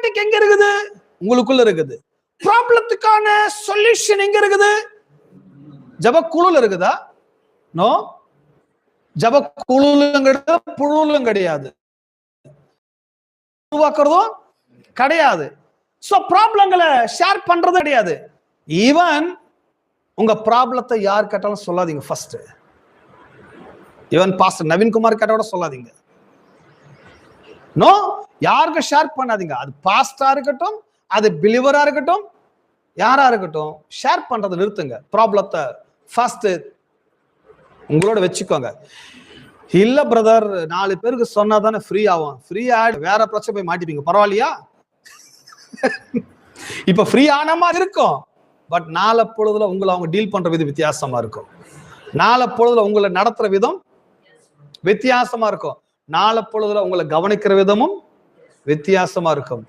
Tonic எங்க இருக்குது? உங்களுக்குள்ள இருக்குது. ப்ராப்ளத்துக்கான சொல்யூஷன் எங்க இருக்குது? ஜபக்குழுல இருக்குதா? நோ. ஜபக்குழுலும் கிடையாது, புழுலும் கிடையாது, உருவாக்குறதும் கிடையாது. சோ ப்ராப்ளங்களை ஷேர் பண்றது கிடையாது. ஈவன் உங்க ப்ராப்ளத்தை யார் கேட்டாலும் சொல்லாதீங்க. ஃபர்ஸ்ட் ஈவன் பாஸ்டர் நவீன்குமார் கேட்டாவோட சொல்லாதீங்க. நோ, யாருக்கும் ஷேர் பண்ணாதீங்க. அது பாஸ்டரா இருக்கட்டும், அது பிலிவரா இருக்கட்டும், யாரா இருக்கட்டும், ஷேர் பண்றதை நிறுத்துங்க. ப்ராப்ளத்தை ஃபர்ஸ்ட் உங்களோட வச்சுக்கோங்க. இல்ல பிரதர், 4 பேருக்கு சொன்னா தானே ஃப்ரீ ஆகும். ஃப்ரீ ஆடு வேற பிரச்சனை போய் மாட்டிப்பீங்க. பரவாயில்லையா? இப்ப ஃப்ரீ ஆன மாதிரி இருக்கும், பட் நாளை பொழுதுல உங்களை அவங்க டீல் பண்ற விதம் வித்தியாசமா இருக்கும். நாளை பொழுதுல உங்களை நடத்துற விதம் வித்தியாசமா இருக்கும். நாளை பொழுதுல உங்களை கவனிக்கிற விதமும் வித்தியாசமா இருக்கும்.